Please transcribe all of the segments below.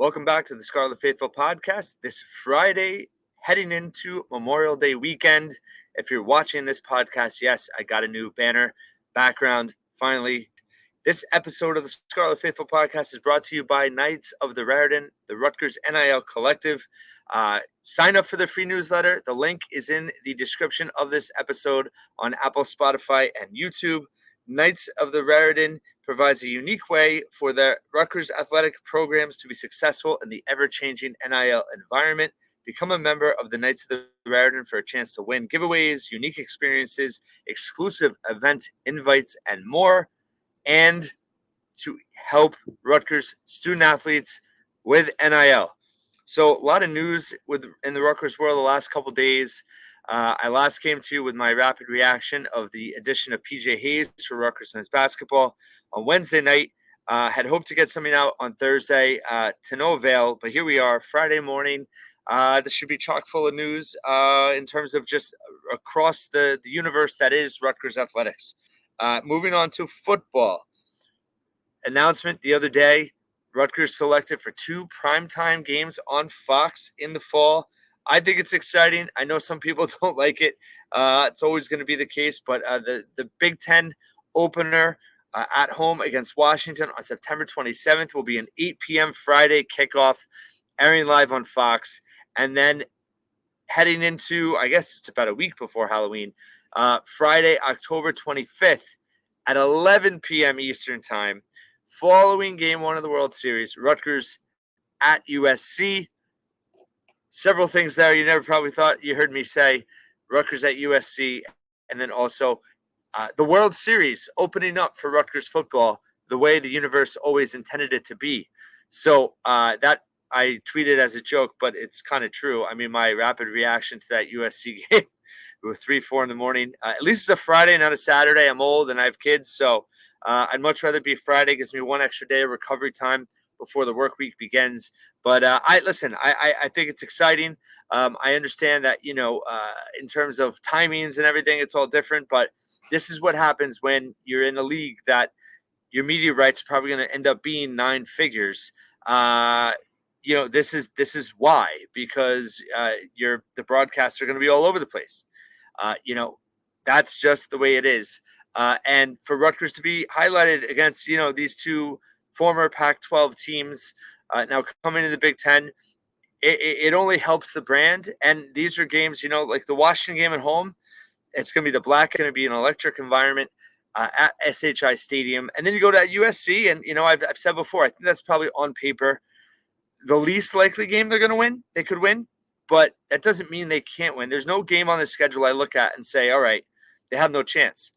Welcome back to the Scarlet Faithful podcast. This Friday, heading into Memorial Day weekend. If you're watching this podcast, yes, I got a new banner background. Finally, this episode of the Scarlet Faithful podcast is brought to you by Knights of the Raritan, the Rutgers NIL Collective. Sign up for the free newsletter. The link is in the description of this episode on Apple, Spotify, and YouTube. Knights of the Raritan provides a unique way for the Rutgers athletic programs to be successful in the ever-changing NIL environment. Become a member of the Knights of the Raritan for a chance to win giveaways, unique experiences, exclusive event invites, and more, and to help Rutgers student-athletes with NIL. So a lot of news in the Rutgers world the last couple days. I last came to you with my rapid reaction of the addition of PJ Hayes for Rutgers men's basketball on Wednesday night. Had hoped to get something out on Thursday to no avail, but here we are, Friday morning. This should be chock full of news in terms of just across the universe that is Rutgers athletics. Moving on to football. Announcement the other day, Rutgers selected for 2 primetime games on Fox in the fall. I think it's exciting. I know some people don't like it. It's always going to be the case, but the Big Ten opener at home against Washington on September 27th will be an 8 p.m. Friday kickoff, airing live on Fox. And then heading into, I guess it's about a week before Halloween, Friday, October 25th at 11 p.m. Eastern Time, following Game 1 of the World Series, Rutgers at USC. Several things there you never probably thought you heard me say. Rutgers at USC, and then also the World Series opening up for Rutgers football the way the universe always intended it to be. So that I tweeted as a joke, but it's kind of true. I mean, my rapid reaction to that USC game, it was 3-4 in the morning. At least it's a Friday, not a Saturday. I'm old and I have kids, so I'd much rather be Friday. It gives me one extra day of recovery time before the work week begins. But I think it's exciting. I understand that, in terms of timings and everything, it's all different. But this is what happens when you're in a league that your media rights are probably going to end up being 9 figures. This is why, because the broadcasts are going to be all over the place. That's just the way it is. And for Rutgers to be highlighted against, these 2 former Pac-12 teams now coming into the Big Ten, it only helps the brand. And these are games, like the Washington game at home, it's going to be the black, going to be an electric environment at SHI Stadium. And then you go to USC, and, I've said before, I think that's probably on paper the least likely game they're going to win. They could win, but that doesn't mean they can't win. There's no game on the schedule I look at and say, all right, they have no chance,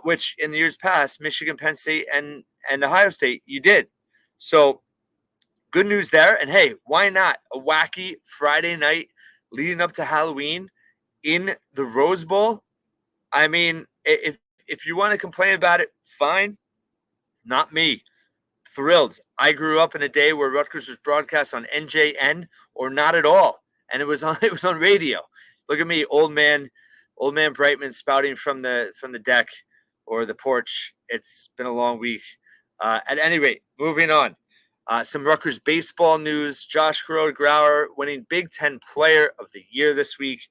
which in the years past, Michigan, Penn State, and Ohio State, you did. So good news there. And hey, why not a wacky Friday night leading up to Halloween in the Rose Bowl? I mean, if you want to complain about it, fine. Not me. Thrilled. I grew up in a day where Rutgers was broadcast on NJN or not at all, and it was on radio. Look at me, old man Brightman spouting from the deck or the porch. It's been a long week. At any rate, moving on. Some Rutgers baseball news. Josh Kuroda-Grauer winning Big Ten Player of the Year this week.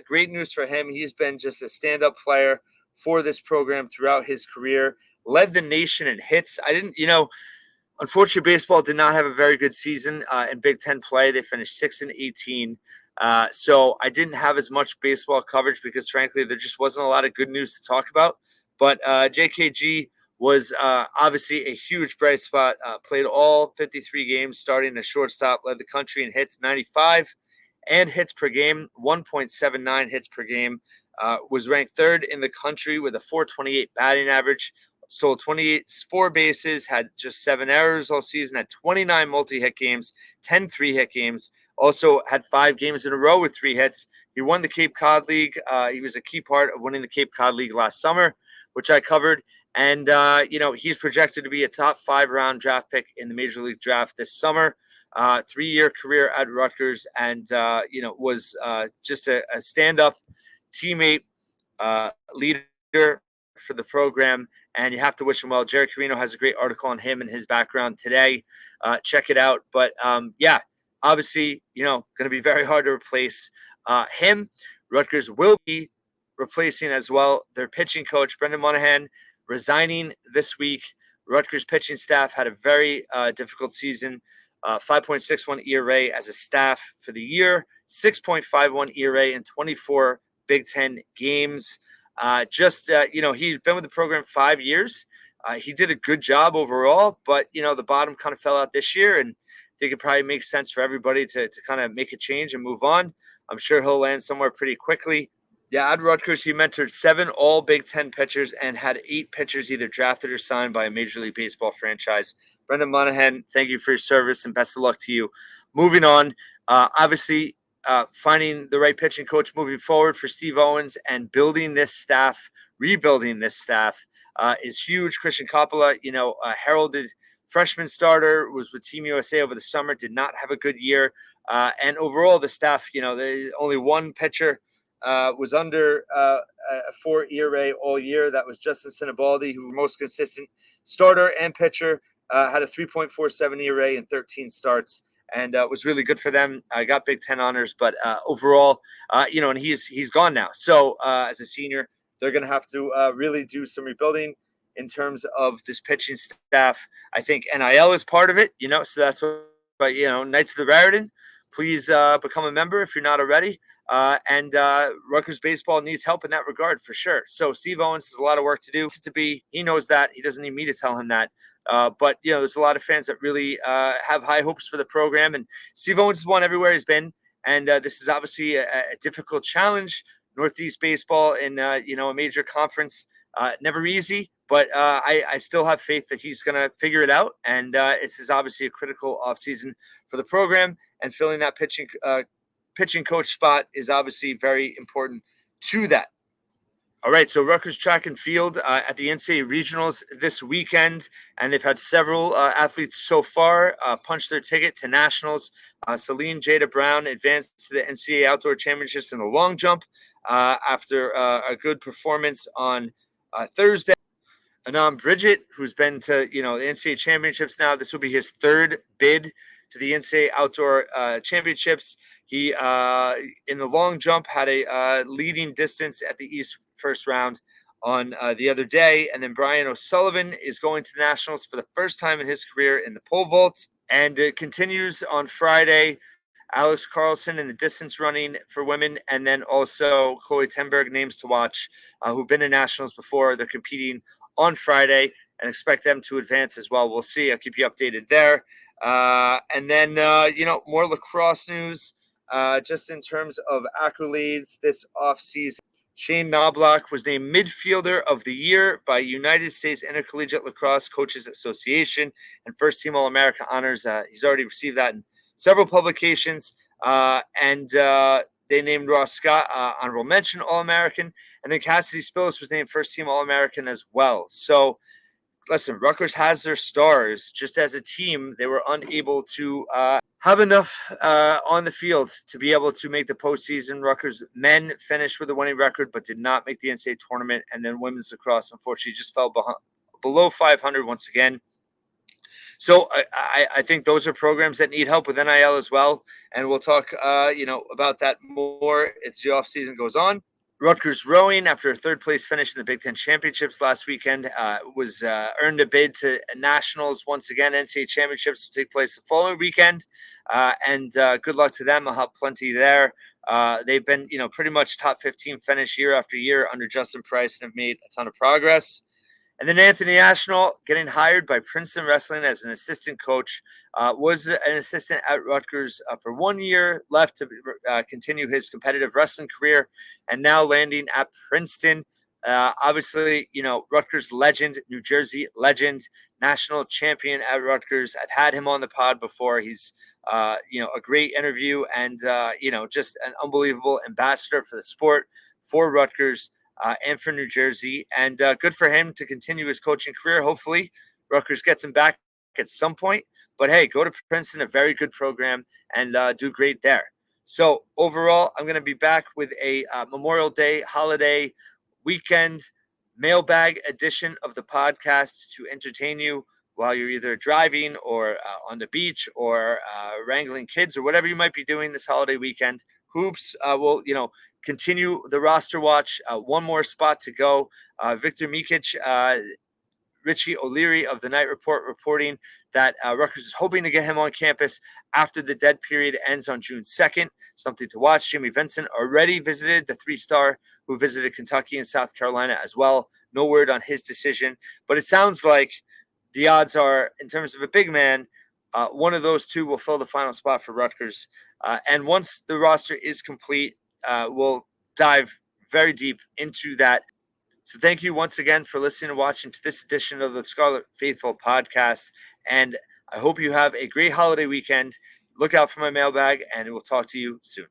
Great news for him. He's been just a stand-up player for this program throughout his career. Led the nation in hits. Unfortunately, baseball did not have a very good season in Big Ten play. They finished 6-18. So I didn't have as much baseball coverage because, frankly, there just wasn't a lot of good news to talk about. But JKG was obviously a huge bright spot, played all 53 games, starting as shortstop, led the country in hits, 95, and hits per game, 1.79 hits per game, was ranked 3rd in the country with a .428 batting average, stole 4 bases, had just 7 errors all season, had 29 multi-hit games, 10 3-hit games, also had 5 games in a row with 3 hits. He won the Cape Cod League. He was a key part of winning the Cape Cod League last summer, which I covered. And, he's projected to be a top 5-round draft pick in the Major League Draft this summer. 3-year career at Rutgers, and, was just a stand-up teammate, leader for the program. and you have to wish him well. Jerry Carino has a great article on him and his background today. Check it out. But yeah, obviously, going to be very hard to replace him. Rutgers will be replacing as well their pitching coach, Brendan Monaghan, resigning this week. Rutgers pitching staff had a very difficult season. 5.61 ERA as a staff for the year, 6.51 ERA in 24 Big Ten games. He's been with the program 5 years. He did a good job overall, but, the bottom kind of fell out this year, and I think it probably makes sense for everybody to kind of make a change and move on. I'm sure he'll land somewhere pretty quickly. Yeah, at Rutgers, he mentored 7 all Big Ten pitchers and had 8 pitchers either drafted or signed by a Major League Baseball franchise. Brendan Monaghan, thank you for your service and best of luck to you. Moving on, obviously, finding the right pitching coach moving forward for Steve Owens and rebuilding this staff is huge. Christian Coppola, heralded freshman starter, was with Team USA over the summer, did not have a good year. And overall, the staff, only one pitcher was under a 4 ERA all year. That was Justin Sinibaldi, who was most consistent starter and pitcher, had a 3.47 ERA in 13 starts, and was really good for them. I got Big Ten honors, but overall, and he's gone now. So as a senior, they're going to have to really do some rebuilding in terms of this pitching staff. I think NIL is part of it, so that's what, but, Knights of the Raritan, please become a member if you're not already. And Rutgers baseball needs help in that regard for sure. So Steve Owens has a lot of work to do. He knows that. He doesn't need me to tell him that. But there's a lot of fans that really have high hopes for the program. And Steve Owens has won everywhere he's been. And this is obviously a difficult challenge. Northeast baseball in a major conference, never easy. But I still have faith that he's going to figure it out. And this is obviously a critical offseason for the program. And filling that pitching coach spot is obviously very important to that. All right, so Rutgers track and field at the NCAA regionals this weekend, and they've had several athletes so far punch their ticket to nationals. Celine Jada Brown advanced to the NCAA Outdoor Championships in the long jump after a good performance on Thursday. Anam Bridget, who's been to the NCAA Championships now, this will be his 3rd bid to the NCAA Outdoor Championships. He, in the long jump, had a leading distance at the East first round on the other day. And then Brian O'Sullivan is going to the Nationals for the first time in his career in the pole vault. And it continues on Friday. Alex Carlson in the distance running for women. And then also Chloe Tenberg, names to watch, who've been in Nationals before. They're competing on Friday and expect them to advance as well. We'll see. I'll keep you updated there. And then, more lacrosse news. Just in terms of accolades this offseason, Shane Knobloch was named Midfielder of the Year by United States Intercollegiate Lacrosse Coaches Association and First Team All-America honors. He's already received that in several publications. And they named Ross Scott honorable mention All-American. And then Cassidy Spillis was named First Team All-American as well. So, listen, Rutgers has their stars. Just as a team, they were unable to have enough on the field to be able to make the postseason. Rutgers men finished with a winning record, but did not make the NCAA tournament. And then women's lacrosse, unfortunately, just fell below 500 once again. So I think those are programs that need help with NIL as well. And we'll talk, about that more as the offseason goes on. Rutgers rowing, after a 3rd place finish in the Big Ten Championships last weekend, was earned a bid to nationals once again. NCAA Championships will take place the following weekend, and good luck to them. They'll have plenty there. They've been, pretty much top 15 finish year after year under Justin Price and have made a ton of progress. And then Anthony Ashnault, getting hired by Princeton Wrestling as an assistant coach, was an assistant at Rutgers for 1 year, left to continue his competitive wrestling career, and now landing at Princeton. Obviously, Rutgers legend, New Jersey legend, national champion at Rutgers. I've had him on the pod before. He's, a great interview and, just an unbelievable ambassador for the sport, for Rutgers. And for New Jersey, and good for him to continue his coaching career. Hopefully, Rutgers gets him back at some point. But hey, go to Princeton, a very good program, and do great there. So overall, I'm going to be back with a Memorial Day holiday weekend mailbag edition of the podcast to entertain you while you're either driving or on the beach or wrangling kids or whatever you might be doing this holiday weekend. Hoops will, continue the roster watch. One more spot to go. Victor Mikic, Richie O'Leary of the Night Report reporting that Rutgers is hoping to get him on campus after the dead period ends on June 2nd. Something to watch. Jimmy Vincent already visited the three-star who visited Kentucky and South Carolina as well. No word on his decision, but it sounds like the odds are, in terms of a big man, one of those two will fill the final spot for Rutgers. And once the roster is complete, we'll dive very deep into that. So thank you once again for listening and watching to this edition of the Scarlet Faithful podcast. And I hope you have a great holiday weekend. Look out for my mailbag, and we'll talk to you soon.